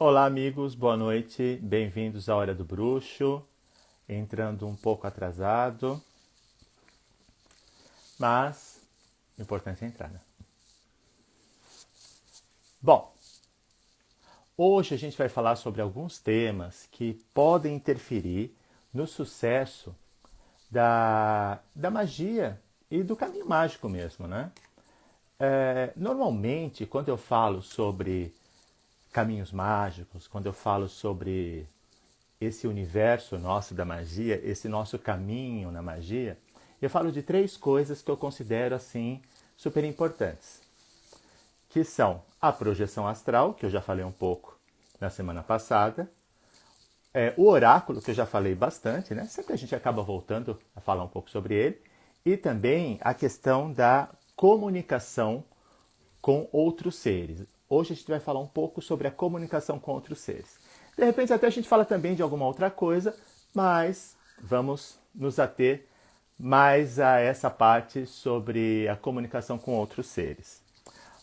Olá, amigos, boa noite, bem-vindos à Hora do Bruxo. Entrando um pouco atrasado, mas o importante é entrar, né? Bom, hoje a gente vai falar sobre alguns temas que podem interferir no sucesso da magia e do caminho mágico mesmo, né? Normalmente, quando eu falo sobre caminhos mágicos, quando eu falo sobre esse universo nosso da magia, esse nosso caminho na magia, eu falo de três coisas que eu considero assim super importantes, que são a projeção astral, que eu já falei um pouco na semana passada, o oráculo, que eu já falei bastante, né? Sempre a gente acaba voltando a falar um pouco sobre ele, e também a questão da comunicação com outros seres. Hoje a gente vai falar um pouco sobre a comunicação com outros seres. De repente até a gente fala também de alguma outra coisa, mas vamos nos ater mais a essa parte sobre a comunicação com outros seres.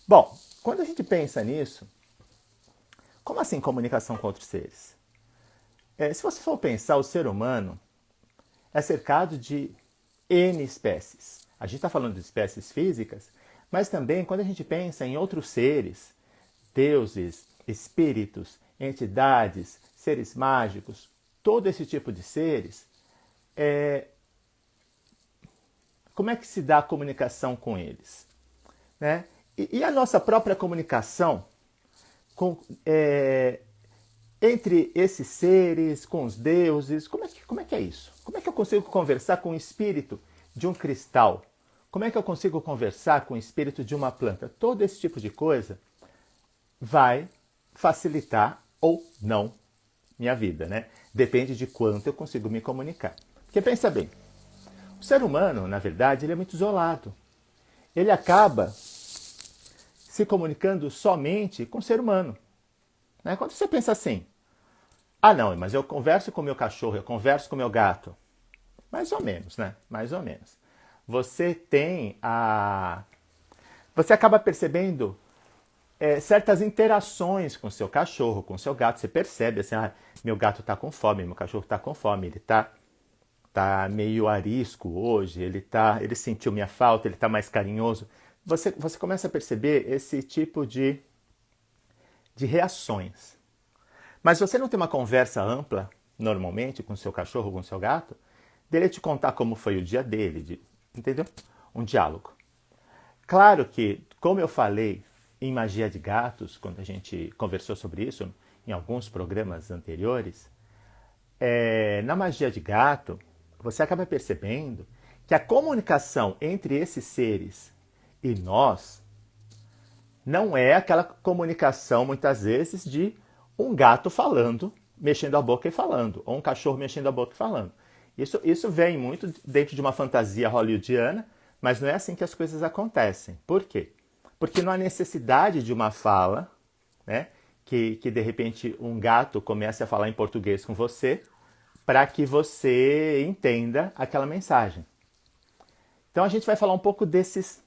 Bom, quando a gente pensa nisso, como assim comunicação com outros seres? Se você for pensar, o ser humano é cercado de N espécies. A gente está falando de espécies físicas, mas também quando a gente pensa em outros seres, deuses, espíritos, entidades, seres mágicos, todo esse tipo de seres, como é que se dá a comunicação com eles? Né? E a nossa própria comunicação com, entre esses seres, com os deuses, como é que é isso? Como é que eu consigo conversar com o espírito de um cristal? Como é que eu consigo conversar com o espírito de uma planta? Todo esse tipo de coisa vai facilitar ou não minha vida, né? Depende de quanto eu consigo me comunicar. Porque pensa bem, o ser humano, na verdade, ele é muito isolado. Ele acaba se comunicando somente com o ser humano. Né? Quando você pensa assim, não, mas eu converso com o meu cachorro, eu converso com o meu gato. Mais ou menos, né? Mais ou menos. Você tem a... Você acaba percebendo certas interações com o seu cachorro, com o seu gato. Você percebe assim, meu gato está com fome, meu cachorro está com fome, ele tá meio arisco hoje, ele sentiu minha falta, ele está mais carinhoso. Você começa a perceber esse tipo de reações. Mas você não tem uma conversa ampla, normalmente, com o seu cachorro, com o seu gato, dele te contar como foi o dia dele, entendeu? Um diálogo. Claro que, como eu falei em Magia de Gatos, quando a gente conversou sobre isso, em alguns programas anteriores, na Magia de Gato, você acaba percebendo que a comunicação entre esses seres e nós não é aquela comunicação, muitas vezes, de um gato falando, mexendo a boca e falando, ou um cachorro mexendo a boca e falando. Isso vem muito dentro de uma fantasia hollywoodiana, mas não é assim que as coisas acontecem. Por quê? Porque não há necessidade de uma fala, né, que de repente um gato comece a falar em português com você, para que você entenda aquela mensagem. Então a gente vai falar um pouco desse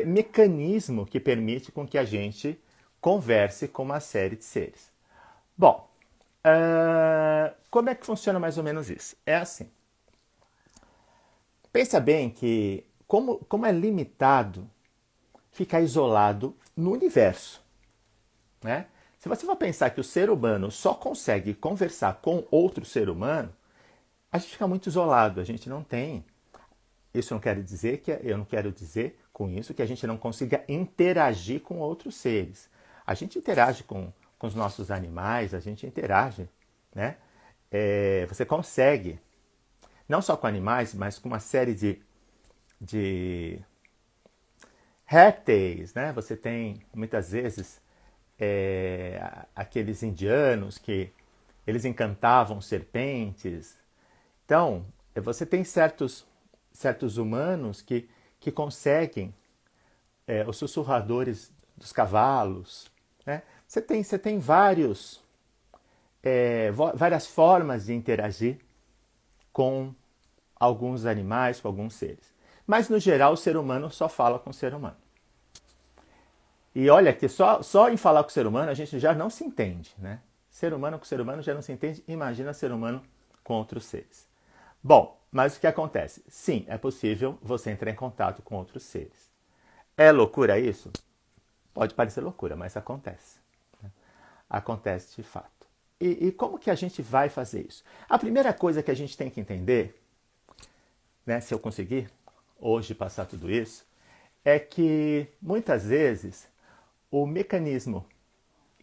mecanismo que permite com que a gente converse com uma série de seres. Bom, como é que funciona mais ou menos isso? É assim. Pensa bem que como é limitado ficar isolado no universo, né? Se você for pensar que o ser humano só consegue conversar com outro ser humano, a gente fica muito isolado, a gente não tem. Isso não quer dizer eu não quero dizer com isso que a gente não consiga interagir com outros seres. A gente interage com os nossos animais, a gente interage, né? Você consegue, não só com animais, mas com uma série de répteis, né? Você tem muitas vezes aqueles indianos que eles encantavam serpentes. Então, você tem certos humanos que conseguem, os sussurradores dos cavalos. Né? Você tem várias formas de interagir com alguns animais, com alguns seres. Mas, no geral, o ser humano só fala com o ser humano. E olha que só em falar com o ser humano a gente já não se entende, né? Ser humano com ser humano já não se entende, imagina ser humano com outros seres. Bom, mas o que acontece? Sim, é possível você entrar em contato com outros seres. É loucura isso? Pode parecer loucura, mas acontece. Né? Acontece de fato. E como que a gente vai fazer isso? A primeira coisa que a gente tem que entender, né, se eu conseguir hoje passar tudo isso, é que muitas vezes o mecanismo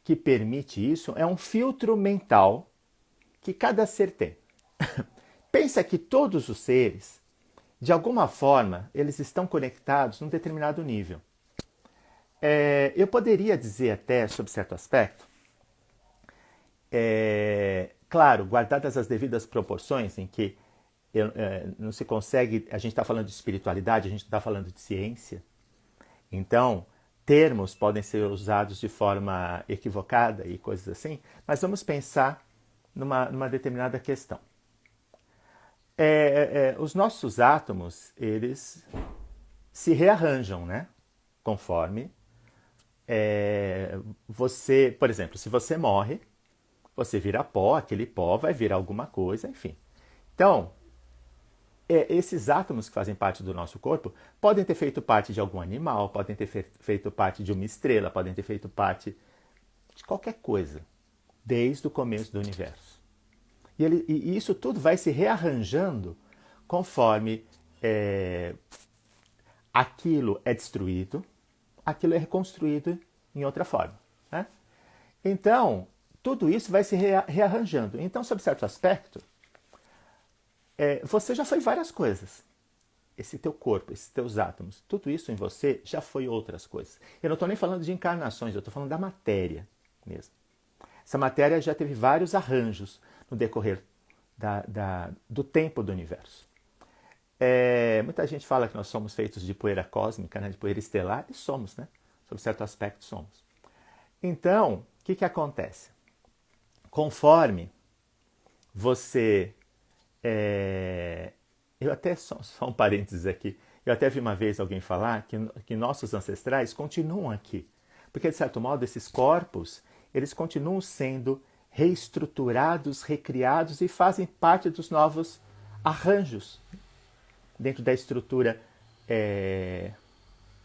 que permite isso é um filtro mental que cada ser tem. Pensa que todos os seres, de alguma forma, eles estão conectados num determinado nível. Eu poderia dizer até, sob certo aspecto, claro, guardadas as devidas proporções em que não se consegue, a gente está falando de espiritualidade, a gente está falando de ciência, então termos podem ser usados de forma equivocada e coisas assim, mas vamos pensar numa determinada questão. Os nossos átomos, eles se rearranjam, né? Conforme você, por exemplo, se você morre, você vira pó, aquele pó vai virar alguma coisa, enfim. Então, esses átomos que fazem parte do nosso corpo podem ter feito parte de algum animal, podem ter feito parte de uma estrela, podem ter feito parte de qualquer coisa, desde o começo do universo. E isso tudo vai se rearranjando conforme aquilo é destruído, aquilo é reconstruído em outra forma. Né? Então, tudo isso vai se rearranjando. Então, sob certo aspecto, você já foi várias coisas. Esse teu corpo, esses teus átomos, tudo isso em você já foi outras coisas. Eu não estou nem falando de encarnações, eu estou falando da matéria mesmo. Essa matéria já teve vários arranjos no decorrer do tempo do universo. Muita gente fala que nós somos feitos de poeira cósmica, né, de poeira estelar, e somos, né? Sob certo aspecto, somos. Então, o que acontece? Conforme você... eu até, só um parênteses aqui, eu até vi uma vez alguém falar que nossos ancestrais continuam aqui. Porque, de certo modo, esses corpos, eles continuam sendo reestruturados, recriados e fazem parte dos novos arranjos dentro da estrutura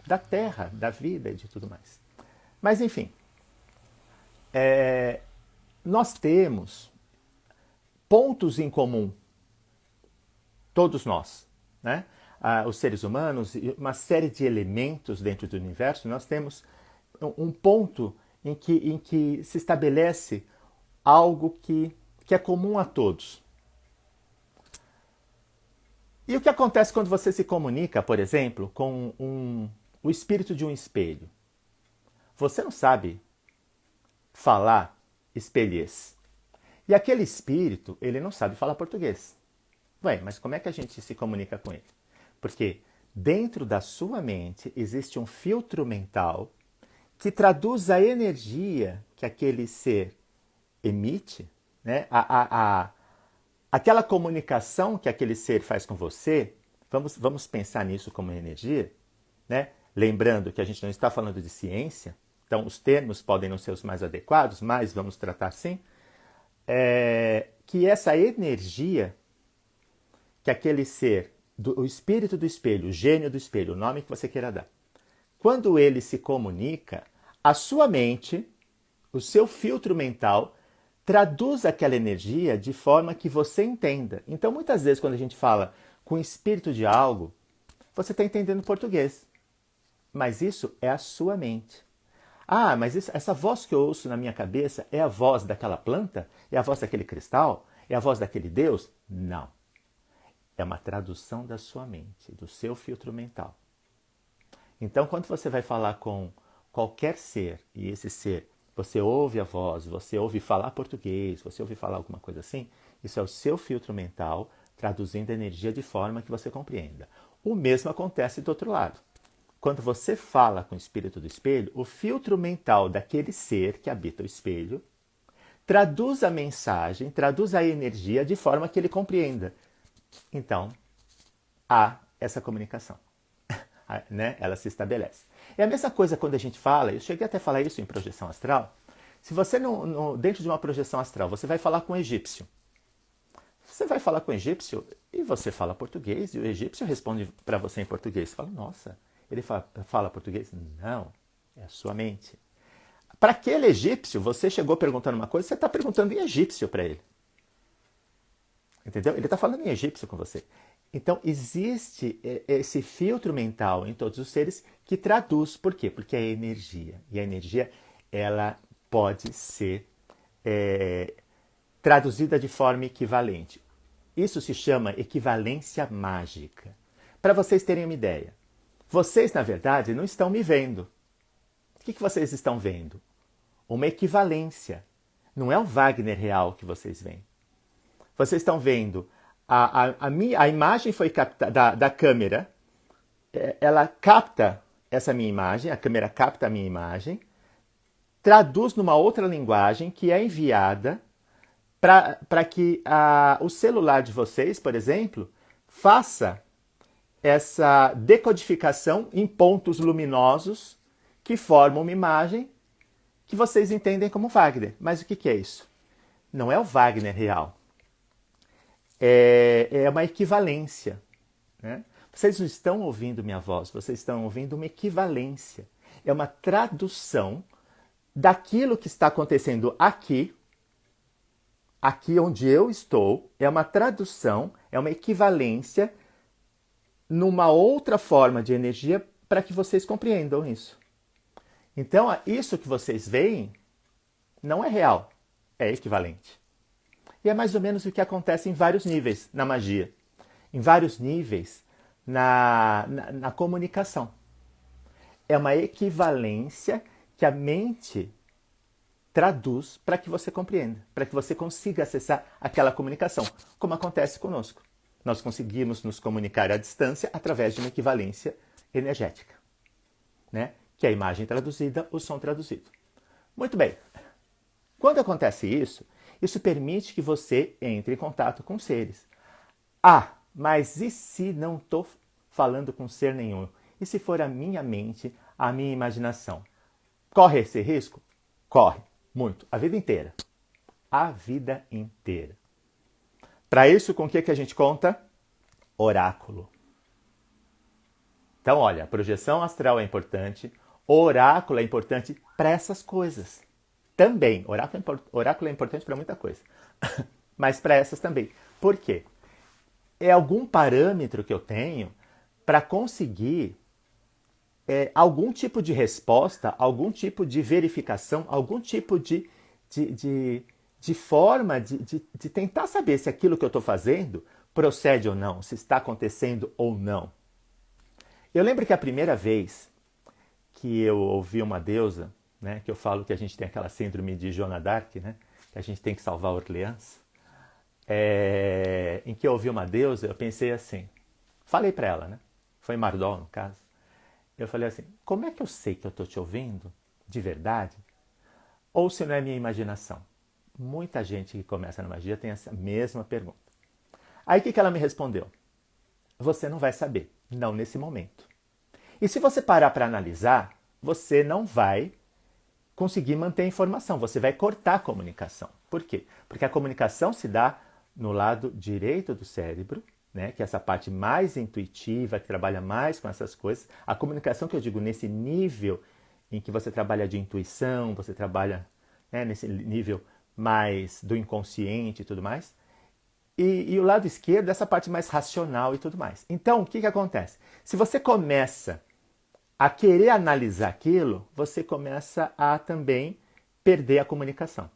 da Terra, da vida e de tudo mais. Mas, enfim, nós temos pontos em comum, todos nós, né? Os seres humanos, uma série de elementos dentro do universo, nós temos um ponto em que se estabelece algo que é comum a todos. E o que acontece quando você se comunica, por exemplo, com o espírito de um espelho? Você não sabe falar espelhês. E aquele espírito, ele não sabe falar português. Ué, mas como é que a gente se comunica com ele? Porque dentro da sua mente existe um filtro mental que traduz a energia que aquele ser emite, né? Aquela comunicação que aquele ser faz com você, vamos pensar nisso como energia, né? Lembrando que a gente não está falando de ciência, então os termos podem não ser os mais adequados, mas vamos tratar assim, que essa energia que aquele ser, o espírito do espelho, o gênio do espelho, o nome que você queira dar, quando ele se comunica, a sua mente, o seu filtro mental, traduz aquela energia de forma que você entenda. Então, muitas vezes, quando a gente fala com o espírito de algo, você está entendendo português. Mas isso é a sua mente. Ah, mas essa voz que eu ouço na minha cabeça é a voz daquela planta? É a voz daquele cristal? É a voz daquele Deus? Não. É uma tradução da sua mente, do seu filtro mental. Então, quando você vai falar com qualquer ser, e esse ser, você ouve a voz, você ouve falar português, você ouve falar alguma coisa assim, isso é o seu filtro mental traduzindo a energia de forma que você compreenda. O mesmo acontece do outro lado. Quando você fala com o espírito do espelho, o filtro mental daquele ser que habita o espelho traduz a mensagem, traduz a energia de forma que ele compreenda. Então, há essa comunicação, né? Ela se estabelece. É a mesma coisa quando a gente fala, eu cheguei até a falar isso em projeção astral. Se você, dentro de uma projeção astral, você vai falar com um egípcio. Você vai falar com o egípcio e você fala português, e o egípcio responde para você em português. Você fala, nossa, ele fala português? Não, é a sua mente. Para aquele egípcio, você chegou perguntando uma coisa, você está perguntando em egípcio para ele. Entendeu? Ele está falando em egípcio com você. Então, existe esse filtro mental em todos os seres que traduz. Por quê? Porque é energia. E a energia, ela pode ser traduzida de forma equivalente. Isso se chama equivalência mágica. Para vocês terem uma ideia, vocês, na verdade, não estão me vendo. O que vocês estão vendo? Uma equivalência. Não é o Wagner real que vocês veem. Vocês estão vendo, a imagem foi captada da câmera, ela capta essa minha imagem, a câmera capta a minha imagem, traduz numa outra linguagem que é enviada para que o celular de vocês, por exemplo, faça essa decodificação em pontos luminosos que formam uma imagem que vocês entendem como Wagner. Mas o que é isso? Não é o Wagner real. É uma equivalência. Né? Vocês não estão ouvindo minha voz, vocês estão ouvindo uma equivalência. É uma tradução daquilo que está acontecendo aqui onde eu estou, é uma tradução, é uma equivalência numa outra forma de energia para que vocês compreendam isso. Então, isso que vocês veem não é real, é equivalente. E é mais ou menos o que acontece em vários níveis na magia, em vários níveis na comunicação. É uma equivalência que a mente traduz para que você compreenda, para que você consiga acessar aquela comunicação, como acontece conosco. Nós conseguimos nos comunicar à distância através de uma equivalência energética, né? Que é a imagem traduzida, o som traduzido. Muito bem. Quando acontece isso, isso permite que você entre em contato com seres. Ah, mas e se não estou falando com ser nenhum? E se for a minha mente, a minha imaginação? Corre esse risco? Corre. Muito. A vida inteira. A vida inteira. Para isso, com o que a gente conta? Oráculo. Então, olha, a projeção astral é importante, oráculo é importante para essas coisas. Também, oráculo é importante para muita coisa, mas para essas também. Por quê? É algum parâmetro que eu tenho para conseguir algum tipo de resposta, algum tipo de verificação, algum tipo de forma de tentar saber se aquilo que eu estou fazendo procede ou não, se está acontecendo ou não. Eu lembro que a primeira vez que eu ouvi uma deusa, né, que eu falo que a gente tem aquela síndrome de Joana d'Arc, né, que a gente tem que salvar Orleans, em que eu ouvi uma deusa, eu pensei assim, falei para ela, né, foi Mardol no caso, eu falei assim, como é que eu sei que eu estou te ouvindo de verdade? Ou se não é minha imaginação? Muita gente que começa na magia tem essa mesma pergunta. Aí o que ela me respondeu? Você não vai saber, não nesse momento. E se você parar para analisar, você não vai conseguir manter a informação, você vai cortar a comunicação. Por quê? Porque a comunicação se dá no lado direito do cérebro, né, que é essa parte mais intuitiva, que trabalha mais com essas coisas. A comunicação que eu digo nesse nível em que você trabalha de intuição, você trabalha, né, nesse nível mais do inconsciente e tudo mais. E o lado esquerdo, essa parte mais racional e tudo mais. Então, o que acontece? Se você começa a querer analisar aquilo, você começa a também perder a comunicação.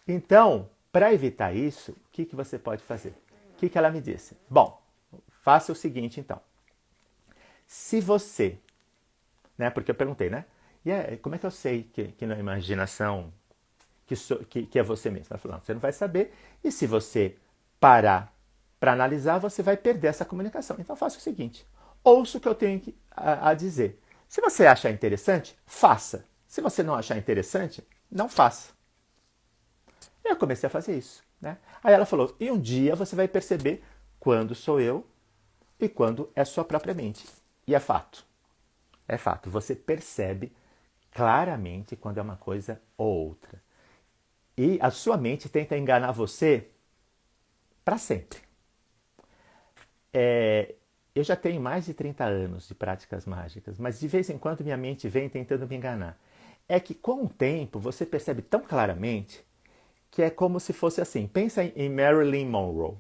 Então, para evitar isso, o que você pode fazer? O que ela me disse? Bom, faça o seguinte então. Se você, né, porque eu perguntei, né? E como é que eu sei que não é imaginação, que é você mesmo? Ela falou, não, você não vai saber. E se você parar para analisar, você vai perder essa comunicação. Então faça o seguinte, ouça o que eu tenho a dizer. Se você achar interessante, faça. Se você não achar interessante, não faça. Eu comecei a fazer isso, né? Aí ela falou, e um dia você vai perceber quando sou eu e quando é sua própria mente. E é fato. É fato. Você percebe claramente quando é uma coisa ou outra. E a sua mente tenta enganar você para sempre. Eu já tenho mais de 30 anos de práticas mágicas, mas de vez em quando minha mente vem tentando me enganar. É que com o tempo você percebe tão claramente que é como se fosse assim. Pensa em Marilyn Monroe,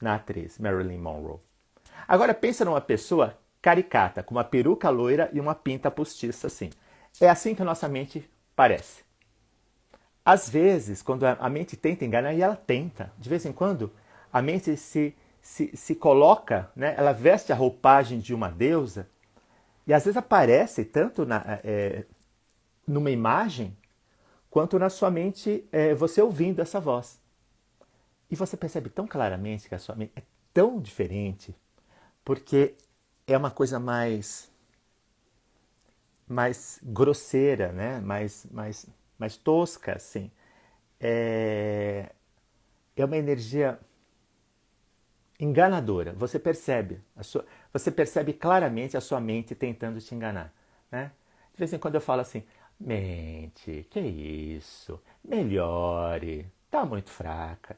na atriz Marilyn Monroe. Agora pensa numa pessoa caricata, com uma peruca loira e uma pinta postiça assim. É assim que a nossa mente parece. Às vezes, quando a mente tenta enganar, e ela tenta, de vez em quando, a mente se coloca, né? Ela veste a roupagem de uma deusa, e às vezes aparece tanto numa imagem, quanto na sua mente você ouvindo essa voz. E você percebe tão claramente que a sua mente é tão diferente, porque é uma coisa mais grosseira, né? Mais tosca, assim. É, é uma energia enganadora. Você percebe, você percebe claramente a sua mente tentando te enganar, né? De vez em quando eu falo assim, mente, que isso? Melhore, tá muito fraca.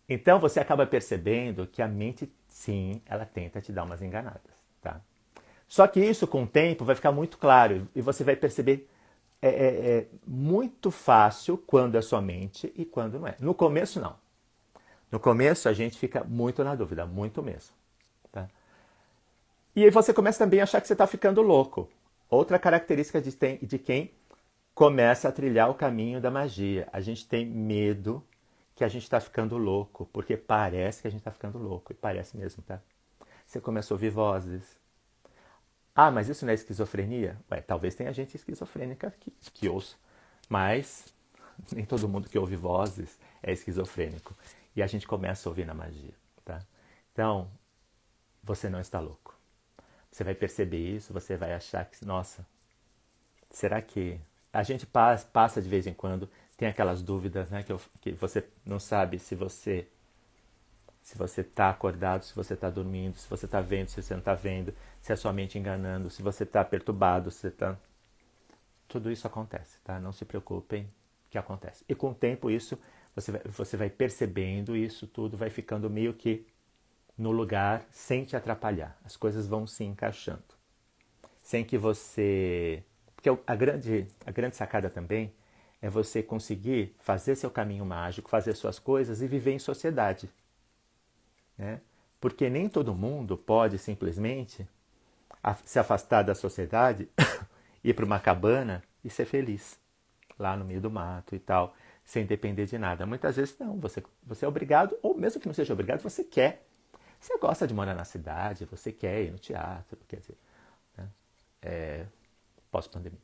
Então você acaba percebendo que a mente, sim, ela tenta te dar umas enganadas, tá? Só que isso, com o tempo, vai ficar muito claro e você vai perceber muito fácil quando é sua mente e quando não é. No começo, não. No começo, a gente fica muito na dúvida, muito mesmo. Tá? E aí você começa também a achar que você está ficando louco. Outra característica de quem começa a trilhar o caminho da magia. A gente tem medo que a gente está ficando louco, porque parece que a gente está ficando louco, e parece mesmo, tá? Você começa a ouvir vozes. Ah, mas isso não é esquizofrenia? Ué, talvez tenha gente esquizofrênica que ouça, mas nem todo mundo que ouve vozes é esquizofrênico. E a gente começa a ouvir na magia, tá? Então, você não está louco. Você vai perceber isso, você vai achar que, nossa, será que... A gente passa de vez em quando, tem aquelas dúvidas, né, que você não sabe se você está acordado, se você está dormindo, se você está vendo, se você não está vendo, se é sua mente enganando, se você está perturbado, se você está... Tudo isso acontece, tá? Não se preocupem que acontece. E com o tempo isso, você vai percebendo isso tudo, vai ficando meio que no lugar sem te atrapalhar. As coisas vão se encaixando. Sem que você... Porque a grande sacada também é você conseguir fazer seu caminho mágico, fazer suas coisas e viver em sociedade. Né? Porque nem todo mundo pode simplesmente se afastar da sociedade, ir para uma cabana e ser feliz, lá no meio do mato e tal, sem depender de nada. Muitas vezes não, você é obrigado, ou mesmo que não seja obrigado, você quer. Você gosta de morar na cidade, você quer ir no teatro, quer dizer, né? Pós-pandemia.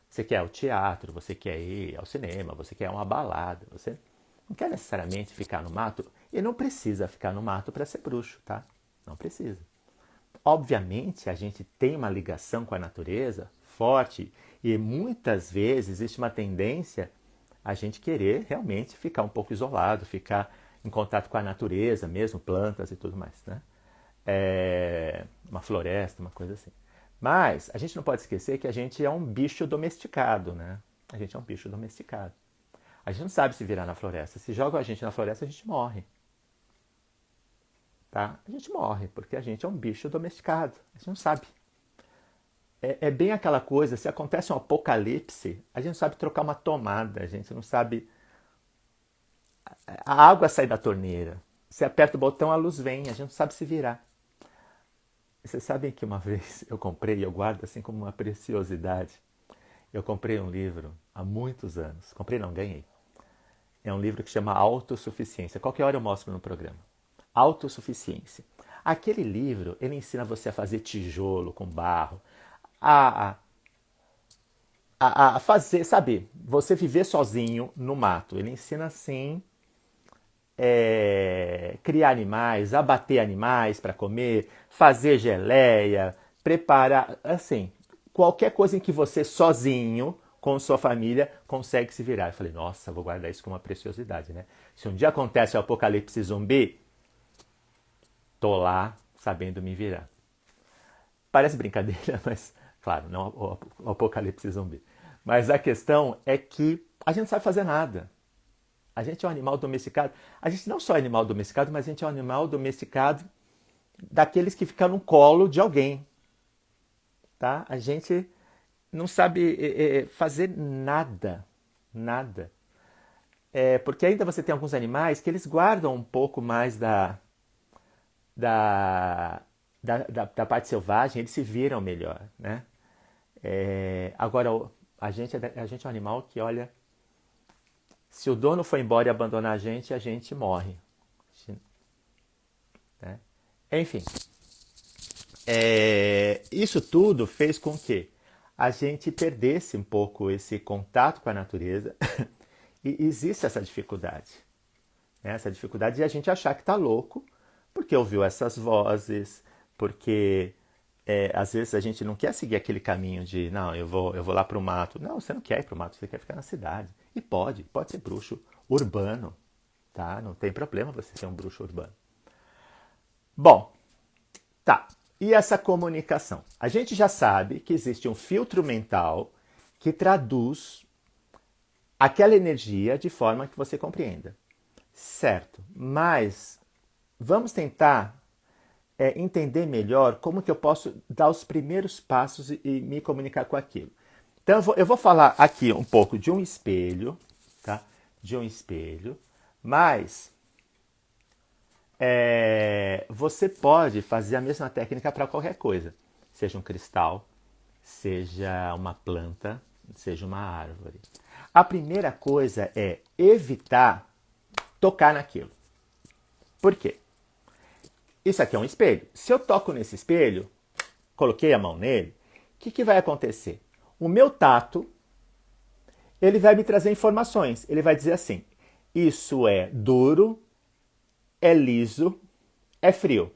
Você quer ir ao teatro, você quer ir ao cinema, você quer uma balada, você não quer necessariamente ficar no mato, e não precisa ficar no mato para ser bruxo, tá? Não precisa. Obviamente, a gente tem uma ligação com a natureza forte e muitas vezes existe uma tendência a gente querer realmente ficar um pouco isolado, ficar em contato com a natureza mesmo, plantas e tudo mais, né? Uma floresta, uma coisa assim. Mas a gente não pode esquecer que a gente é um bicho domesticado, né? A gente é um bicho domesticado. A gente não sabe se virar na floresta. Se jogam a gente na floresta, a gente morre. Tá? A gente morre, porque a gente é um bicho domesticado. A gente não sabe. É bem aquela coisa, se acontece um apocalipse, a gente não sabe trocar uma tomada, a gente não sabe... A água sai da torneira. Você aperta o botão, a luz vem, a gente não sabe se virar. Vocês sabem que uma vez eu comprei, e eu guardo assim como uma preciosidade, eu comprei um livro há muitos anos. Comprei não, ganhei. É um livro que chama Autossuficiência. Qualquer hora eu mostro no programa. Autossuficiência. Aquele livro, ele ensina você a fazer tijolo com barro, a, a fazer, sabe, você viver sozinho no mato. Ele ensina assim, criar animais, abater animais para comer, fazer geleia, preparar, assim, qualquer coisa em que você sozinho, com sua família, consegue se virar. Eu falei, nossa, vou guardar isso como uma preciosidade, né? Se um dia acontece o apocalipse zumbi, tô lá sabendo me virar. Parece brincadeira, mas Claro, não o apocalipse zumbi. Mas a questão é que a gente não sabe fazer nada. A gente é um animal domesticado. A gente não só é animal domesticado, mas a gente é um animal domesticado daqueles que ficam no colo de alguém. Tá? A gente não sabe fazer nada. Nada. Porque ainda você tem alguns animais que eles guardam um pouco mais da, da parte selvagem, eles se viram melhor, né? Agora, a gente é um animal que, olha, se o dono for embora e abandonar a gente morre. Né? Enfim, isso tudo fez com que a gente perdesse um pouco esse contato com a natureza e existe essa dificuldade. Né? Essa dificuldade de a gente achar que está louco porque ouviu essas vozes, porque às vezes a gente não quer seguir aquele caminho de, não, eu vou lá para o mato. Não, você não quer ir para o mato, você quer ficar na cidade. E pode ser bruxo urbano, tá? Não tem problema você ser um bruxo urbano. Bom, tá. E essa comunicação? A gente já sabe que existe um filtro mental que traduz aquela energia de forma que você compreenda. Certo, mas vamos tentar entender melhor como que eu posso dar os primeiros passos e me comunicar com aquilo. Então eu vou falar aqui um pouco de um espelho, tá? De um espelho, mas você pode fazer a mesma técnica para qualquer coisa, seja um cristal, seja uma planta, seja uma árvore. A primeira coisa é evitar tocar naquilo. Por quê? Isso aqui é um espelho. Se eu toco nesse espelho, coloquei a mão nele, o que vai acontecer? O meu tato, ele vai me trazer informações. Ele vai dizer assim, isso é duro, é liso, é frio.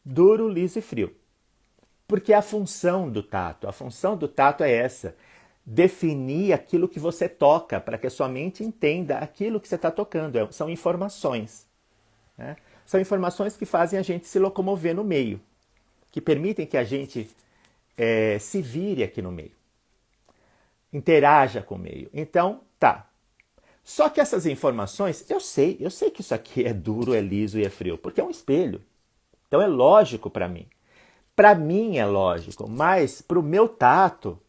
Duro, liso e frio. Porque a função do tato é essa. Definir aquilo que você toca, para que a sua mente entenda aquilo que você está tocando. São informações. Né? São informações que fazem a gente se locomover no meio, que permitem que a gente se vire aqui no meio, interaja com o meio. Então, tá. Só que essas informações, eu sei que isso aqui é duro, é liso e é frio, porque é um espelho. Então é lógico para mim. Para mim é lógico, mas para o meu tato,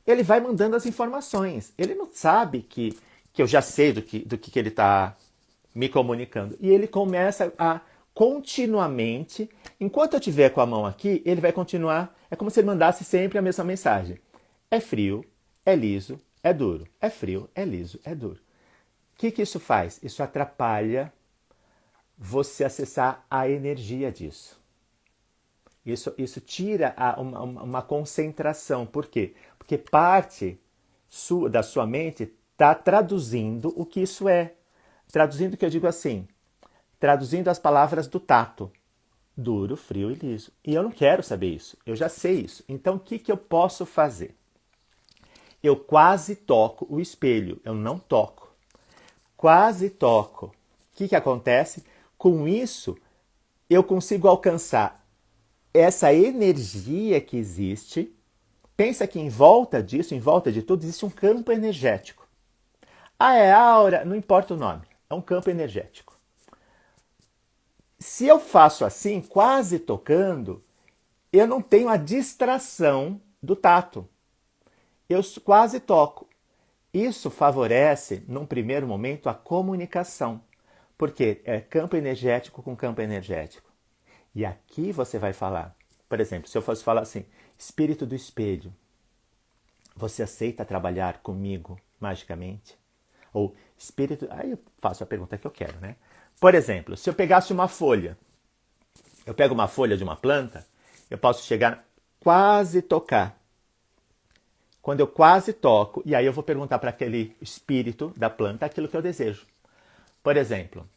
ele vai mandando as informações. Ele não sabe que eu já sei do que ele está me comunicando. E ele começa a continuamente, enquanto eu estiver com a mão aqui, ele vai continuar, é como se ele mandasse sempre a mesma mensagem. É frio, é liso, é duro. É frio, é liso, é duro. O que isso faz? Isso atrapalha você acessar a energia disso. Isso tira uma concentração. Por quê? Porque parte da sua mente está traduzindo o que isso é. Traduzindo o que eu digo assim, traduzindo as palavras do tato. Duro, frio e liso. E eu não quero saber isso. Eu já sei isso. Então o que eu posso fazer? Eu quase toco o espelho. Eu não toco. Quase toco. O que acontece? Com isso, eu consigo alcançar essa energia que existe. Pensa que em volta disso, em volta de tudo, existe um campo energético. Ah, é aura, não importa o nome. É um campo energético. Se eu faço assim, quase tocando, eu não tenho a distração do tato. Eu quase toco. Isso favorece, num primeiro momento, a comunicação. Porque é campo energético com campo energético. E aqui você vai falar. Por exemplo, se eu fosse falar assim, espírito do espelho, você aceita trabalhar comigo magicamente? Ou espírito... Aí eu faço a pergunta que eu quero, né? Por exemplo, se eu pegasse uma folha, eu pego uma folha de uma planta, eu posso chegar, quase tocar. Quando eu quase toco, e aí eu vou perguntar para aquele espírito da planta aquilo que eu desejo. Por exemplo,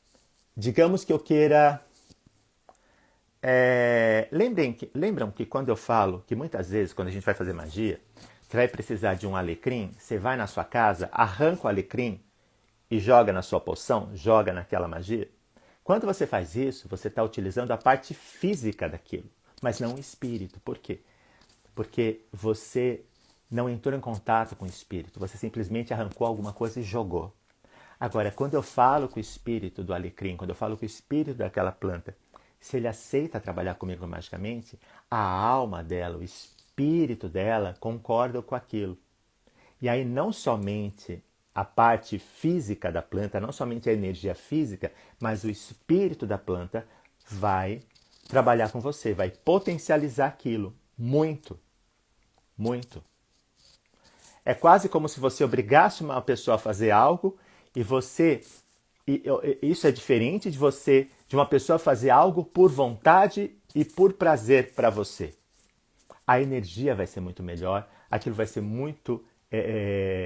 digamos que eu queira... Lembram que quando eu falo, que muitas vezes, quando a gente vai fazer magia, você vai precisar de um alecrim, você vai na sua casa, arranca o alecrim e joga na sua poção, joga naquela magia. Quando você faz isso, você está utilizando a parte física daquilo, mas não o espírito. Por quê? porque você não entrou em contato com o espírito, você simplesmente arrancou alguma coisa e jogou. Agora, quando eu falo com o espírito do alecrim, quando eu falo com o espírito daquela planta, se ele aceita trabalhar comigo magicamente, a alma dela, o espírito dela concorda com aquilo. E aí não somente a parte física da planta, não somente a energia física, mas o espírito da planta vai trabalhar com você, vai potencializar aquilo muito, muito. É quase como se você obrigasse uma pessoa a fazer algo e você... isso é diferente de uma pessoa fazer algo por vontade e por prazer para você. A energia vai ser muito melhor, aquilo vai ser muito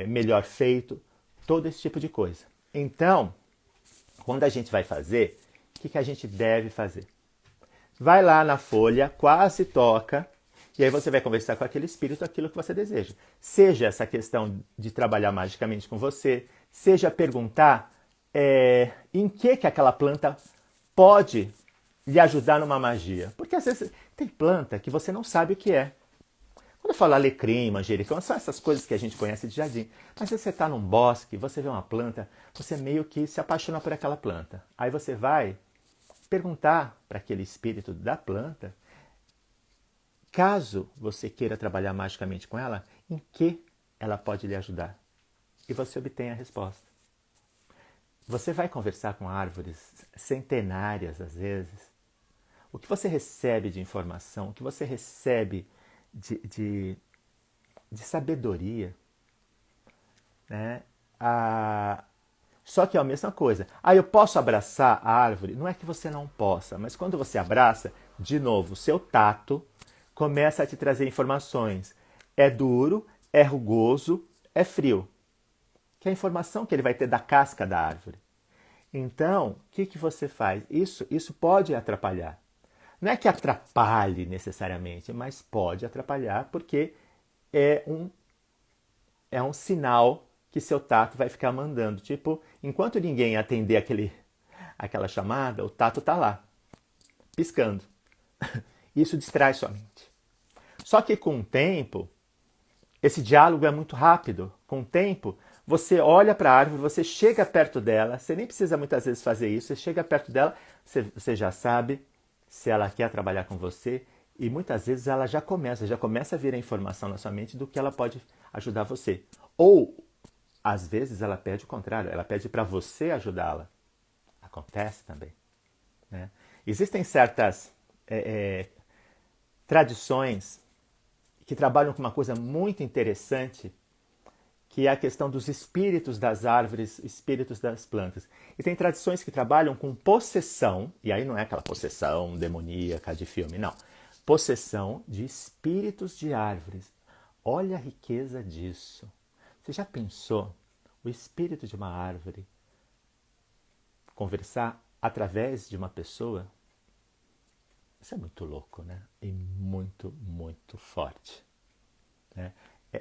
melhor feito, todo esse tipo de coisa. Então, quando a gente vai fazer, o que a gente deve fazer? Vai lá na folha, quase toca, e aí você vai conversar com aquele espírito aquilo que você deseja. Seja essa questão de trabalhar magicamente com você, seja perguntar em que aquela planta pode lhe ajudar numa magia. Porque às vezes tem planta que você não sabe o que é. Quando eu falo alecrim, manjericão, são essas coisas que a gente conhece de jardim. Mas se você está num bosque, você vê uma planta, você meio que se apaixona por aquela planta. Aí você vai perguntar para aquele espírito da planta, caso você queira trabalhar magicamente com ela, em que ela pode lhe ajudar. E você obtém a resposta. Você vai conversar com árvores centenárias, às vezes. O que você recebe de informação, o que você recebe de sabedoria, né? Só que é a mesma coisa. Eu posso abraçar a árvore? Não é que você não possa, mas quando você abraça, de novo, o seu tato começa a te trazer informações. É duro, é rugoso, é frio. Que é a informação que ele vai ter da casca da árvore. Então, o que você faz? Isso pode atrapalhar. Não é que atrapalhe necessariamente, mas pode atrapalhar porque é um sinal que seu tato vai ficar mandando. Tipo, enquanto ninguém atender aquela chamada, o tato está lá, piscando. Isso distrai sua mente. Só que com o tempo, esse diálogo é muito rápido. Com o tempo, você olha para a árvore, você chega perto dela, você nem precisa muitas vezes fazer isso, você chega perto dela, você já sabe se ela quer trabalhar com você e muitas vezes ela já começa a vir a informação na sua mente do que ela pode ajudar você. Ou, às vezes, ela pede o contrário, ela pede para você ajudá-la. Acontece também. Né? Existem certas tradições que trabalham com uma coisa muito interessante, que é a questão dos espíritos das árvores, espíritos das plantas. E tem tradições que trabalham com possessão, e aí não é aquela possessão demoníaca de filme, não. Possessão de espíritos de árvores. Olha a riqueza disso. Você já pensou o espírito de uma árvore conversar através de uma pessoa? Isso é muito louco, né? E muito, muito forte. Né?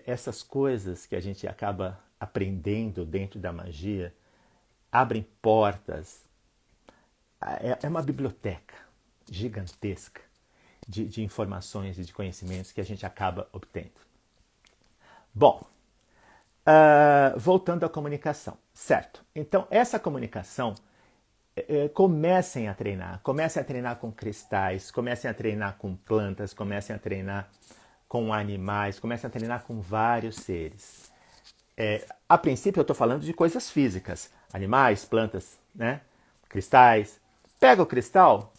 Essas coisas que a gente acaba aprendendo dentro da magia abrem portas. É uma biblioteca gigantesca de informações e de conhecimentos que a gente acaba obtendo. Bom, voltando à comunicação, certo? Então, essa comunicação, comecem a treinar com cristais, comecem a treinar com plantas, comecem a treinar com animais, comecem a treinar com vários seres. A princípio eu estou falando de coisas físicas, animais, plantas, né? Cristais. Pega o cristal,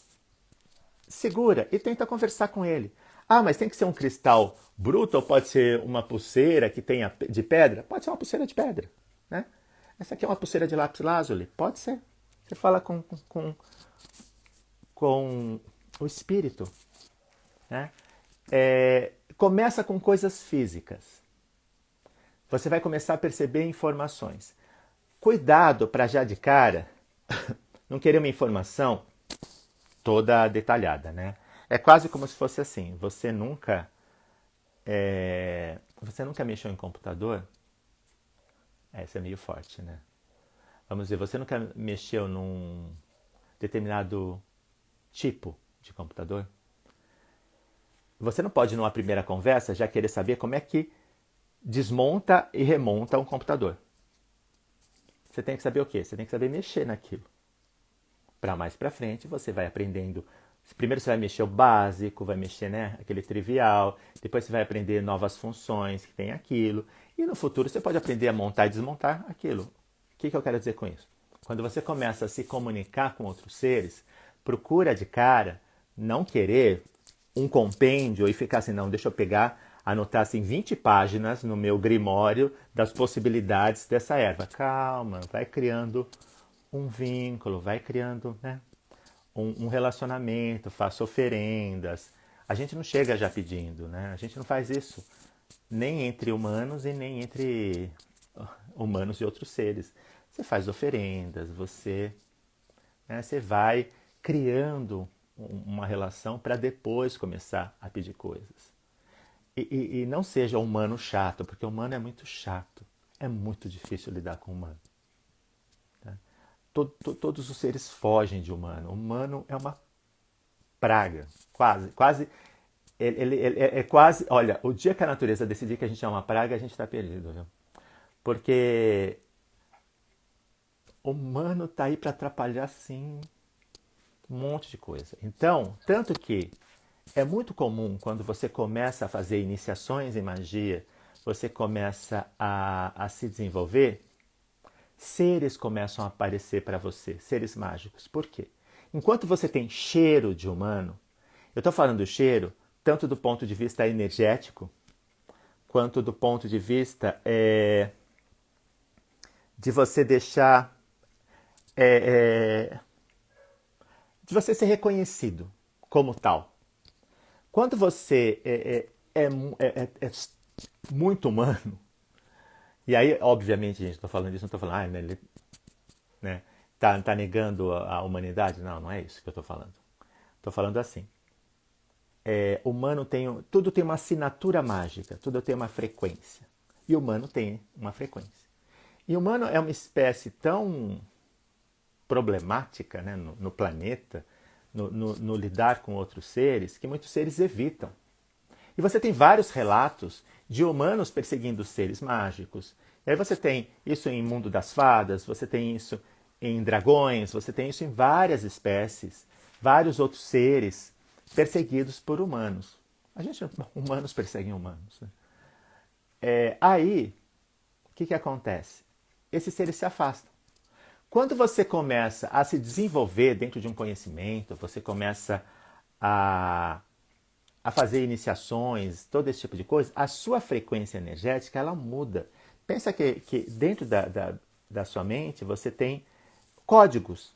segura e tenta conversar com ele. Mas tem que ser um cristal bruto ou pode ser uma pulseira que tenha de pedra? Pode ser uma pulseira de pedra. Né? Essa aqui é uma pulseira de lápis lazuli? Pode ser. Você fala com o espírito. Né? Começa com coisas físicas. Você vai começar a perceber informações. Cuidado para já de cara não querer uma informação toda detalhada, né? É quase como se fosse assim, você nunca mexeu em computador? Isso é meio forte, né? Vamos dizer, você nunca mexeu num determinado tipo de computador? Você não pode, numa primeira conversa, já querer saber como é que desmonta e remonta um computador. Você tem que saber o quê? Você tem que saber mexer naquilo. Para mais para frente, você vai aprendendo. Primeiro você vai mexer o básico, vai mexer, né, aquele trivial. Depois você vai aprender novas funções que tem aquilo. E no futuro você pode aprender a montar e desmontar aquilo. O que eu quero dizer com isso? Quando você começa a se comunicar com outros seres, procura de cara não querer um compêndio e ficar assim, não, deixa eu pegar, anotar assim 20 páginas no meu grimório das possibilidades dessa erva. Calma, vai criando um vínculo, vai criando, né, um relacionamento, faça oferendas. A gente não chega já pedindo, né? A gente não faz isso nem entre humanos e nem entre humanos e outros seres. Você faz oferendas, você vai criando uma relação para depois começar a pedir coisas. E não seja humano chato, porque o humano é muito chato. É muito difícil lidar com o humano. Tá? Todos os seres fogem de humano. O humano é uma praga. Quase. Ele é quase. Olha, o dia que a natureza decidir que a gente é uma praga, a gente está perdido. Viu? Porque o humano está aí para atrapalhar, sim, um monte de coisa. Então, tanto que é muito comum quando você começa a fazer iniciações em magia, você começa a se desenvolver, seres começam a aparecer para você, seres mágicos. Por quê? Enquanto você tem cheiro de humano, eu estou falando do cheiro tanto do ponto de vista energético, quanto do ponto de vista de você deixar de você ser reconhecido como tal. Quando você é muito humano, e aí, obviamente, gente, estou falando disso, não estou falando, ele, né, tá negando a humanidade? Não, não é isso que eu estou falando. Estou falando assim, humano tudo tem uma assinatura mágica, tudo tem uma frequência. E o humano tem uma frequência. E o humano é uma espécie tão problemática, né, no planeta, no lidar com outros seres, que muitos seres evitam. E você tem vários relatos de humanos perseguindo seres mágicos. E aí você tem isso em Mundo das Fadas, você tem isso em dragões, você tem isso em várias espécies, vários outros seres perseguidos por humanos. Humanos perseguem humanos. Né? Aí, o que acontece? Esses seres se afastam. Quando você começa a se desenvolver dentro de um conhecimento, você começa a fazer iniciações, todo esse tipo de coisa, a sua frequência energética ela muda. Pensa que dentro da sua mente você tem códigos.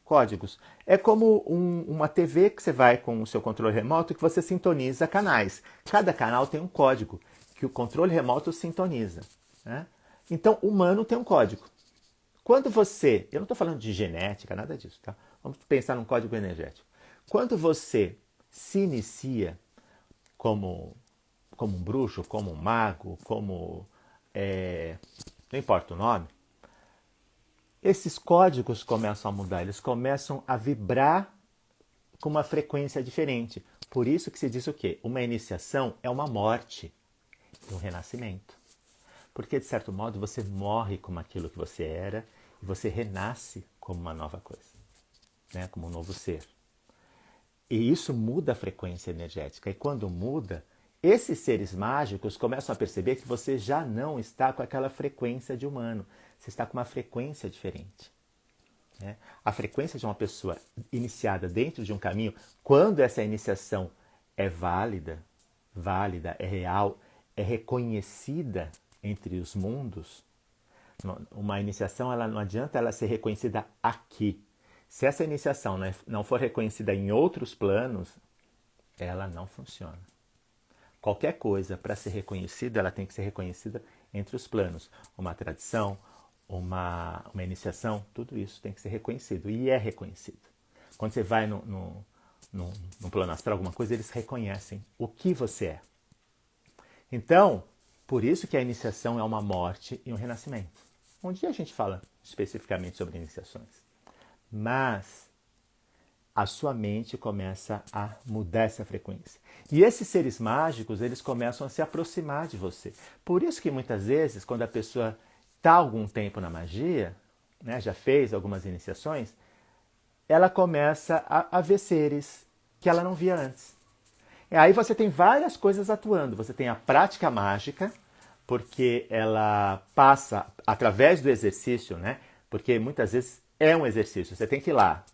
Códigos. É como uma TV que você vai com o seu controle remoto que você sintoniza canais. Cada canal tem um código que o controle remoto sintoniza. Né? Então, o humano tem um código. Quando você... Eu não estou falando de genética, nada disso. Tá? Vamos pensar num código energético. Quando você se inicia como um bruxo, como um mago, não importa o nome, esses códigos começam a mudar, eles começam a vibrar com uma frequência diferente. Por isso que se diz o quê? Uma iniciação é uma morte e um renascimento. Porque, de certo modo, você morre como aquilo que você era e você renasce como uma nova coisa, né? Como um novo ser. E isso muda a frequência energética. E quando muda, esses seres mágicos começam a perceber que você já não está com aquela frequência de humano. Você está com uma frequência diferente. Né? A frequência de uma pessoa iniciada dentro de um caminho, quando essa iniciação é válida, é real, é reconhecida entre os mundos, uma iniciação ela não adianta ela ser reconhecida aqui. Se essa iniciação não for reconhecida em outros planos, ela não funciona. Qualquer coisa, para ser reconhecida, ela tem que ser reconhecida entre os planos. Uma tradição, uma iniciação, tudo isso tem que ser reconhecido. E é reconhecido. Quando você vai no plano astral, alguma coisa, eles reconhecem o que você é. Então, por isso que a iniciação é uma morte e um renascimento. Um dia a gente fala especificamente sobre iniciações. Mas a sua mente começa a mudar essa frequência. E esses seres mágicos, eles começam a se aproximar de você. Por isso que muitas vezes, quando a pessoa está algum tempo na magia, né, já fez algumas iniciações, ela começa a ver seres que ela não via antes. E aí você tem várias coisas atuando. Você tem a prática mágica, porque ela passa através do exercício, né? Porque muitas vezes é um exercício. Você tem que ir lá,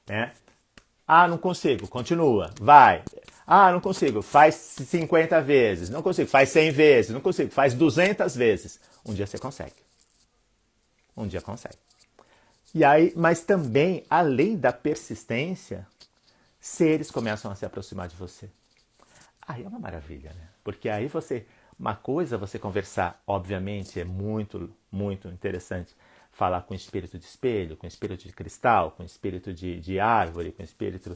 né? Ah, não consigo. Continua. Vai. Ah, não consigo. Faz 50 vezes. Não consigo. Faz 100 vezes. Não consigo. Faz 200 vezes. Um dia você consegue. Um dia consegue. E aí, mas também, além da persistência, seres começam a se aproximar de você. Aí é uma maravilha, né? Porque aí uma coisa você conversar, obviamente, é muito, muito interessante. Falar com espírito de espelho, com espírito de cristal, com espírito de árvore, com espírito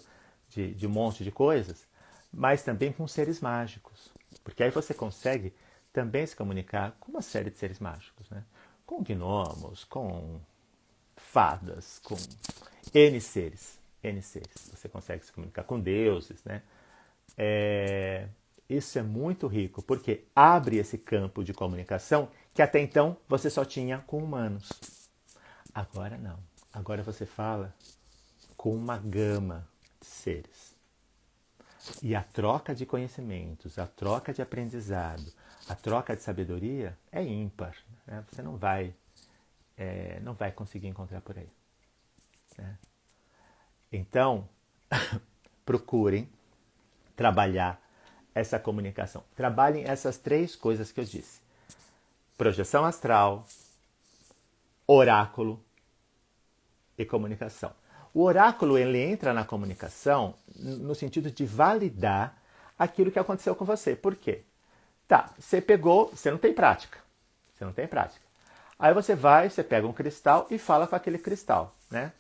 de um monte de coisas, mas também com seres mágicos. Porque aí você consegue também se comunicar com uma série de seres mágicos, né? Com gnomos, com fadas, com N seres. N seres. Você consegue se comunicar com deuses, né? Isso é muito rico, porque abre esse campo de comunicação que até então você só tinha com humanos. Agora não. Agora você fala com uma gama de seres. E a troca de conhecimentos, a troca de aprendizado, a troca de sabedoria é ímpar, né? Você não vai conseguir encontrar por aí, né? Então, procurem trabalhar essa comunicação. Trabalhem essas 3 coisas que eu disse. Projeção astral, oráculo e comunicação. O oráculo, ele entra na comunicação no sentido de validar aquilo que aconteceu com você. Por quê? Tá, você não tem prática. Você não tem prática. Aí você pega um cristal e fala com aquele cristal, né?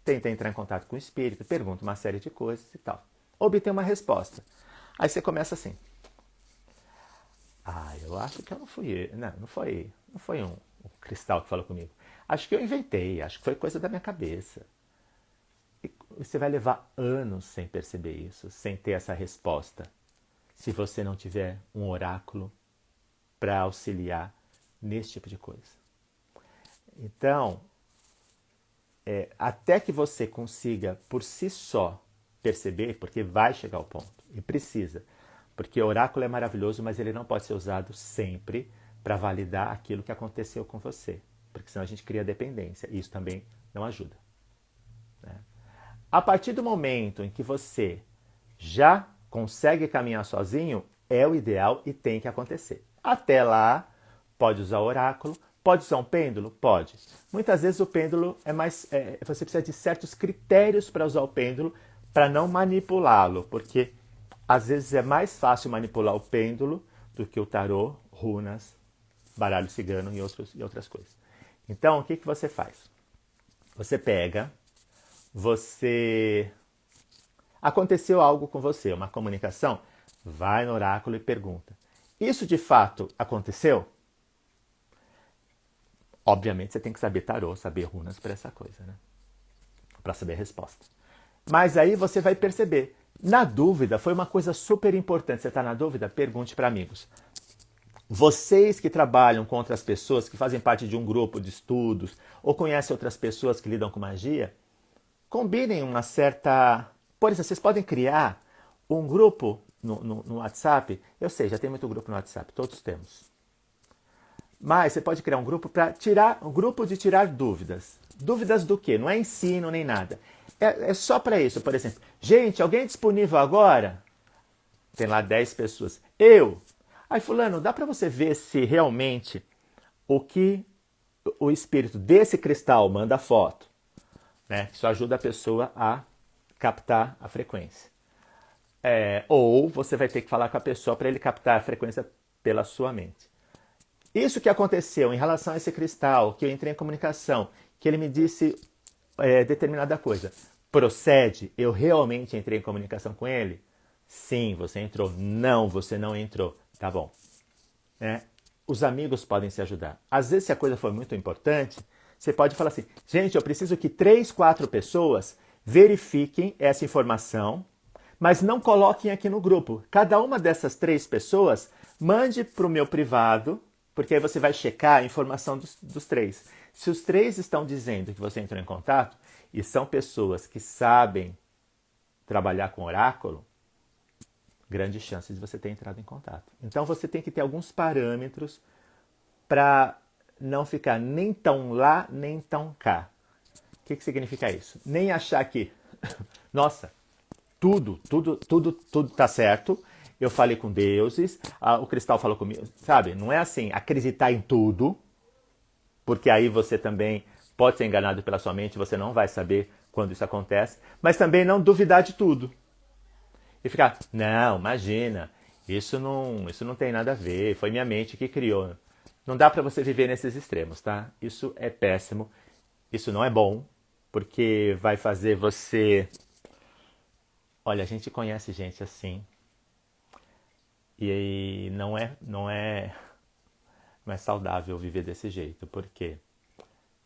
Tenta entrar em contato com o espírito, pergunta uma série de coisas e tal. Obtém uma resposta. Aí você começa assim. Ah, eu acho que eu não fui. Não foi um cristal que falou comigo. Acho que eu inventei, acho que foi coisa da minha cabeça. E você vai levar anos sem perceber isso, sem ter essa resposta, se você não tiver um oráculo para auxiliar nesse tipo de coisa. Então, até que você consiga por si só perceber, porque vai chegar ao ponto, e precisa, porque o oráculo é maravilhoso, mas ele não pode ser usado sempre para validar aquilo que aconteceu com você, porque senão a gente cria dependência, e isso também não ajuda, né? A partir do momento em que você já consegue caminhar sozinho, é o ideal e tem que acontecer. Até lá, pode usar o oráculo, pode usar um pêndulo? Pode. Muitas vezes o pêndulo você precisa de certos critérios para usar o pêndulo, para não manipulá-lo, porque às vezes é mais fácil manipular o pêndulo do que o tarô, runas, baralho cigano e outras coisas. Então, o que você faz? Você pega, aconteceu algo com você, uma comunicação, vai no oráculo e pergunta. Isso de fato aconteceu? Obviamente você tem que saber tarô, saber runas para essa coisa, né? Para saber a resposta. Mas aí você vai perceber. Na dúvida, foi uma coisa super importante. Você está na dúvida? Pergunte para amigos. Vocês que trabalham com outras pessoas, que fazem parte de um grupo de estudos, ou conhecem outras pessoas que lidam com magia, combinem uma certa... Por exemplo, vocês podem criar um grupo no WhatsApp. Eu sei, já tem muito grupo no WhatsApp, todos temos. Mas você pode criar um grupo para tirar dúvidas. Dúvidas do quê? Não é ensino nem nada. É só para isso. Por exemplo, gente, alguém é disponível agora? Tem lá 10 pessoas. Eu. Aí, fulano, dá para você ver se realmente o que o espírito desse cristal manda foto, né? Isso ajuda a pessoa a captar a frequência. Ou você vai ter que falar com a pessoa para ele captar a frequência pela sua mente. Isso que aconteceu em relação a esse cristal, que eu entrei em comunicação, que ele me disse determinada coisa, procede? Eu realmente entrei em comunicação com ele? Sim, você entrou. Não, você não entrou. Tá bom. Os amigos podem se ajudar. Às vezes, se a coisa for muito importante, você pode falar assim, gente, eu preciso que 3, 4 pessoas verifiquem essa informação, mas não coloquem aqui no grupo. Cada uma dessas 3 pessoas mande para o meu privado, porque aí você vai checar a informação dos 3. Se os 3 estão dizendo que você entrou em contato, e são pessoas que sabem trabalhar com oráculo, grandes chances de você ter entrado em contato. Então você tem que ter alguns parâmetros para não ficar nem tão lá, nem tão cá. O que significa isso? Nem achar que, nossa, tudo tá certo, eu falei com deuses, o cristal falou comigo, sabe? Não é assim, acreditar em tudo, porque aí você também pode ser enganado pela sua mente, você não vai saber quando isso acontece, mas também não duvidar de tudo. E ficar, não, imagina, isso não tem nada a ver, foi minha mente que criou. Não dá para você viver nesses extremos, tá? Isso é péssimo, isso não é bom, porque vai fazer você... Olha, a gente conhece gente assim, e não é saudável viver desse jeito, porque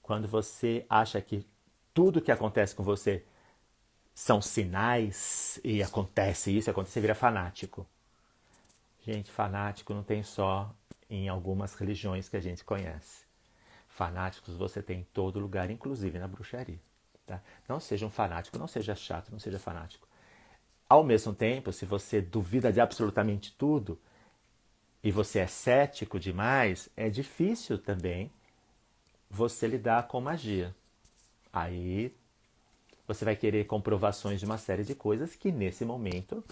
quando você acha que tudo que acontece com você são sinais e acontece isso, você vira fanático. Gente, fanático não tem só em algumas religiões que a gente conhece. Fanáticos você tem em todo lugar, inclusive na bruxaria. Tá? Não seja um fanático, não seja chato, não seja fanático. Ao mesmo tempo, se você duvida de absolutamente tudo e você é cético demais, é difícil também você lidar com magia. Aí você vai querer comprovações de uma série de coisas que nesse momento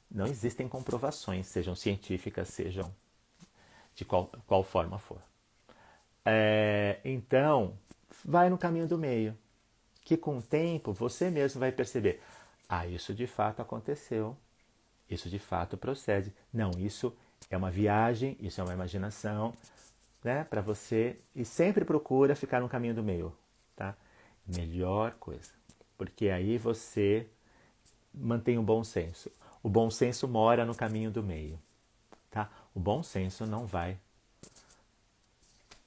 não existem comprovações, sejam científicas, sejam de qual forma for. Então, vai no caminho do meio, que com o tempo você mesmo vai perceber, isso de fato aconteceu, isso de fato procede. Não, isso é uma viagem, isso é uma imaginação, né, para você, e sempre procura ficar no caminho do meio, tá? Melhor coisa, porque aí você mantém o bom senso. O bom senso mora no caminho do meio, tá? O bom senso não vai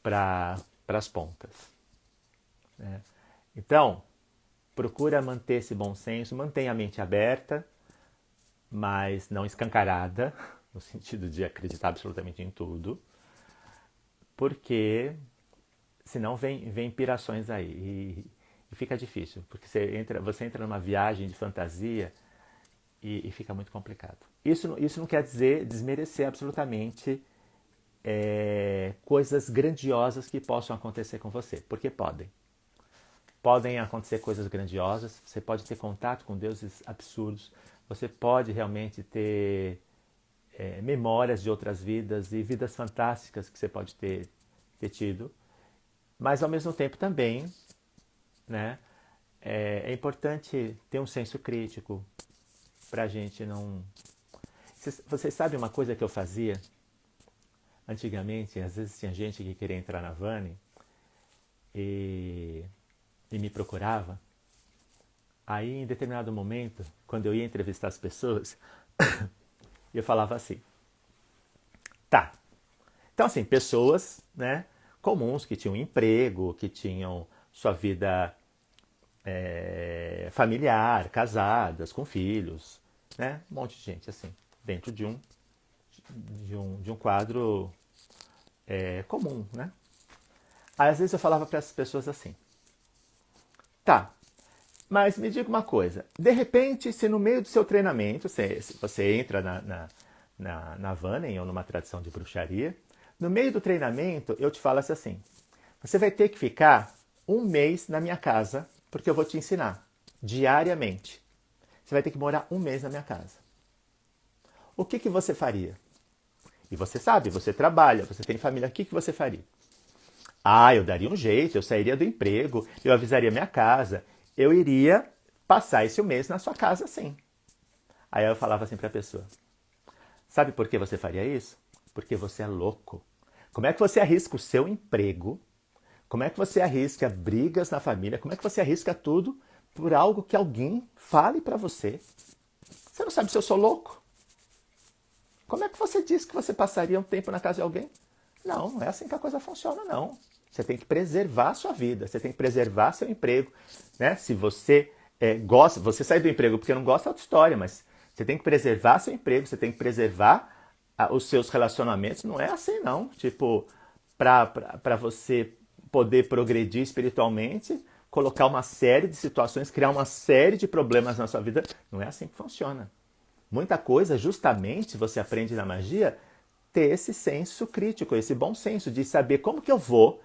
para as pontas, né? Então, procura manter esse bom senso, mantenha a mente aberta, mas não escancarada, no sentido de acreditar absolutamente em tudo, porque senão vem pirações aí e fica difícil, porque você entra numa viagem de fantasia e fica muito complicado. Isso não quer dizer desmerecer absolutamente coisas grandiosas que possam acontecer com você, porque podem. Podem acontecer coisas grandiosas, você pode ter contato com deuses absurdos, você pode realmente ter memórias de outras vidas e vidas fantásticas que você pode ter tido, mas ao mesmo tempo também, né, é importante ter um senso crítico para a gente não... Vocês sabem uma coisa que eu fazia antigamente? Às vezes tinha gente que queria entrar na Vani e me procurava. Aí, em determinado momento, quando eu ia entrevistar as pessoas, eu falava assim, tá. Então, assim, pessoas, né, comuns, que tinham emprego, que tinham sua vida familiar, casadas, com filhos, né, um monte de gente, assim, dentro de um quadro comum, né. Aí, às vezes eu falava para essas pessoas assim, tá, mas me diga uma coisa, de repente, se no meio do seu treinamento, você entra na Vanen ou numa tradição de bruxaria, no meio do treinamento eu te falo assim, você vai ter que ficar 1 mês na minha casa, porque eu vou te ensinar, diariamente. Você vai ter que morar 1 mês na minha casa. O que você faria? E você sabe, você trabalha, você tem família, o que você faria? Eu daria um jeito, eu sairia do emprego, eu avisaria minha casa, eu iria passar esse 1 mês na sua casa, sim. Aí eu falava assim para a pessoa, sabe por que você faria isso? Porque você é louco. Como é que você arrisca o seu emprego? Como é que você arrisca brigas na família? Como é que você arrisca tudo por algo que alguém fale para você? Você não sabe se eu sou louco? Como é que você diz que você passaria um tempo na casa de alguém? Não é assim que a coisa funciona, não. Você tem que preservar a sua vida, você tem que preservar seu emprego, né? Se você gosta, você sai do emprego porque não gosta, é outra história, mas você tem que preservar seu emprego, você tem que preservar os seus relacionamentos. Não é assim, não. Tipo, para você poder progredir espiritualmente, colocar uma série de situações, criar uma série de problemas na sua vida. Não é assim que funciona. Muita coisa, justamente, você aprende na magia, ter esse senso crítico, esse bom senso de saber como que eu vou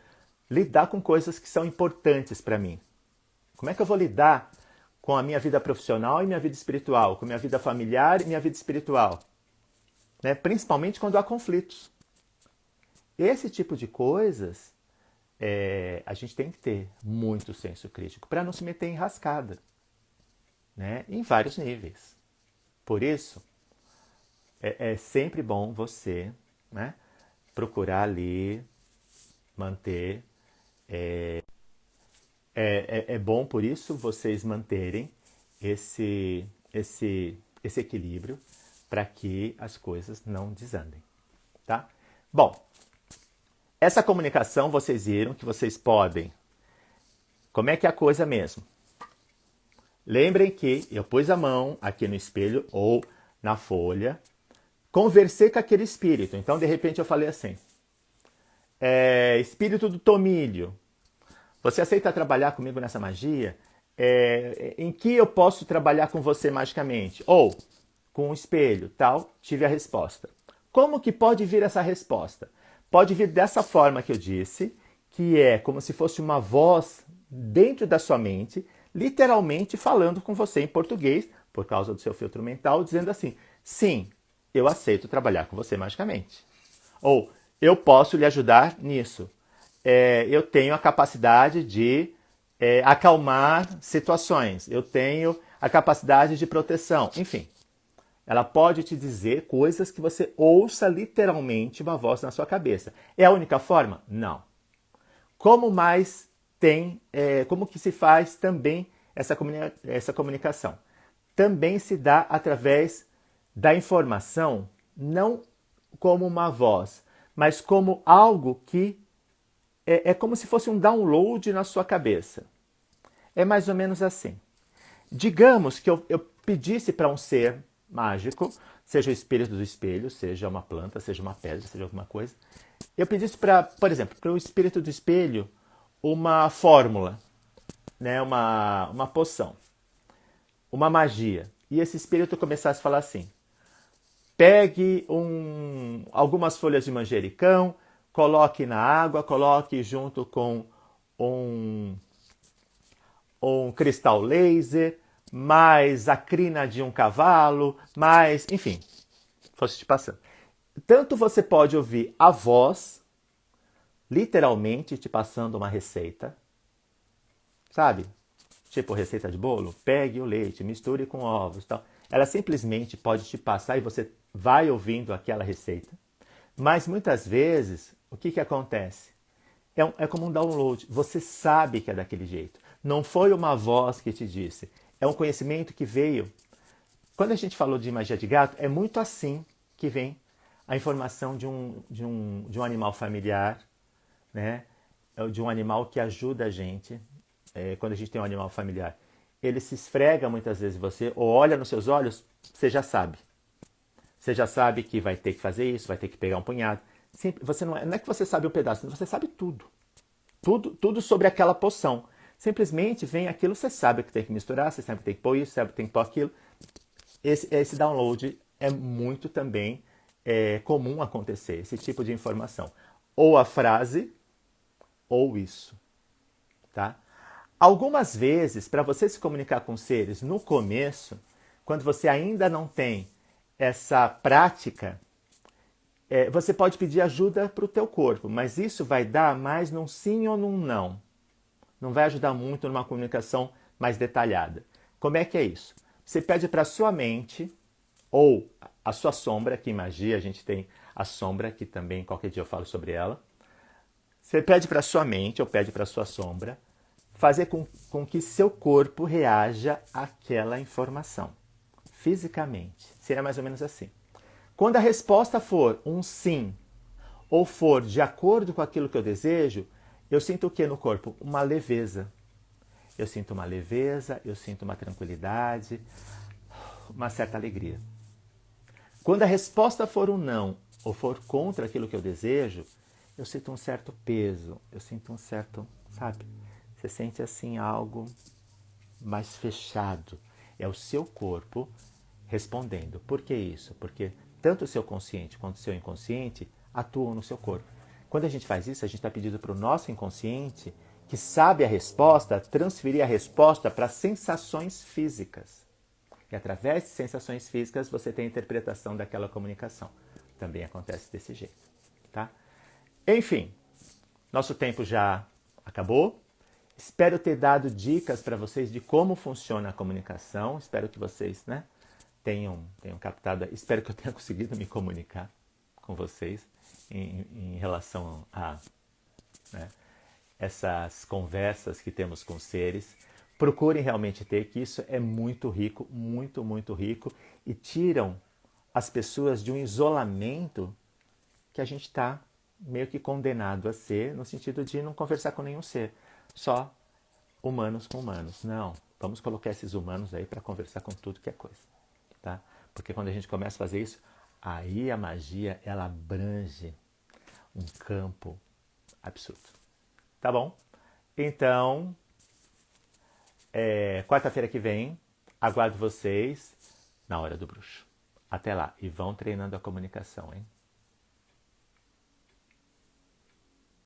lidar com coisas que são importantes para mim. Como é que eu vou lidar com a minha vida profissional e minha vida espiritual, com a minha vida familiar e minha vida espiritual, né? Principalmente quando há conflitos. Esse tipo de coisas a gente tem que ter muito senso crítico para não se meter em rascada, né? Em vários níveis. Por isso, é sempre bom você, né, procurar ali manter. É bom, por isso, vocês manterem esse equilíbrio para que as coisas não desandem, tá? Bom, essa comunicação vocês viram que vocês podem. Como é que é a coisa mesmo? Lembrem que eu pus a mão aqui no espelho ou na folha, conversei com aquele espírito. Então, de repente, eu falei assim: espírito do Tomílio, você aceita trabalhar comigo nessa magia? Em que eu posso trabalhar com você magicamente? Ou com um espelho, tal? Tive a resposta. Como que pode vir essa resposta? Pode vir dessa forma que eu disse, que é como se fosse uma voz dentro da sua mente, literalmente falando com você em português, por causa do seu filtro mental, dizendo assim: sim, eu aceito trabalhar com você magicamente. Ou, eu posso lhe ajudar nisso. Eu tenho a capacidade de acalmar situações. Eu tenho a capacidade de proteção. Enfim, ela pode te dizer coisas que você ouça literalmente uma voz na sua cabeça. É a única forma? Não. Como mais tem, como que se faz também essa comunicação? Também se dá através da informação, não como uma voz, mas como algo que é como se fosse um download na sua cabeça. É mais ou menos assim. Digamos que eu pedisse para um ser mágico, seja o espírito do espelho, seja uma planta, seja uma pedra, seja alguma coisa. Eu pedisse para, por exemplo, para o espírito do espelho uma fórmula, né, uma poção, uma magia. E esse espírito começasse a falar assim: pegue algumas folhas de manjericão, coloque na água, coloque junto com um cristal laser, mais a crina de um cavalo, mais, enfim, fosse te passando. Tanto você pode ouvir a voz, literalmente te passando uma receita, sabe? Tipo receita de bolo, pegue o leite, misture com ovos, tal. Ela simplesmente pode te passar e você vai ouvindo aquela receita. Mas muitas vezes, o que acontece? É como um download. Você sabe que é daquele jeito. Não foi uma voz que te disse. É um conhecimento que veio. Quando a gente falou de magia de gato, é muito assim que vem a informação de um animal familiar, né? De um animal que ajuda a gente. Quando a gente tem um animal familiar, ele se esfrega muitas vezes em você, ou olha nos seus olhos, você já sabe. Você já sabe que vai ter que fazer isso, vai ter que pegar um punhado. Você não é que você sabe um pedaço, você sabe tudo. Tudo sobre aquela poção. Simplesmente vem aquilo, você sabe que tem que misturar, você sabe que tem que pôr isso, sabe que tem que pôr aquilo. Esse download é muito também comum acontecer, esse tipo de informação. Ou a frase, ou isso. Tá? Algumas vezes, para você se comunicar com seres no começo, quando você ainda não tem essa prática, você pode pedir ajuda para o teu corpo, mas isso vai dar mais num sim ou num não. Não vai ajudar muito numa comunicação mais detalhada. Como é que é isso? Você pede para a sua mente, ou a sua sombra, que em magia a gente tem a sombra, que também qualquer dia eu falo sobre ela. Você pede para a sua mente, ou pede para a sua sombra, fazer com que seu corpo reaja àquela informação, fisicamente. Seria mais ou menos assim. Quando a resposta for um sim, ou for de acordo com aquilo que eu desejo, eu sinto o que no corpo? Uma leveza. eu sinto uma leveza, eu sinto uma tranquilidade, uma certa alegria. Quando a resposta for um não, ou for contra aquilo que eu desejo, eu sinto um certo peso, eu sinto um certo, sabe? Você sente assim algo mais fechado. É o seu corpo respondendo. Por que isso? Porque tanto o seu consciente quanto o seu inconsciente atuam no seu corpo. Quando a gente faz isso, a gente está pedindo para o nosso inconsciente, que sabe a resposta, transferir a resposta para sensações físicas. E através de sensações físicas você tem a interpretação daquela comunicação. Também acontece desse jeito, tá? Enfim, nosso tempo já acabou. Espero ter dado dicas para vocês de como funciona a comunicação. Espero que vocês, né, tenham captado. Espero que eu tenha conseguido me comunicar com vocês em relação a, né, essas conversas que temos com seres. Procurem realmente ter, que isso é muito rico, muito, muito rico, e tiram as pessoas de um isolamento que a gente está meio que condenado a ser, no sentido de não conversar com nenhum ser, só humanos com humanos. Não, vamos colocar esses humanos aí para conversar com tudo que é coisa, tá? Porque quando a gente começa a fazer isso, aí a magia, ela abrange um campo absurdo. Tá bom? Então, quarta-feira que vem, aguardo vocês na Hora do Bruxo. Até lá, e vão treinando a comunicação, hein?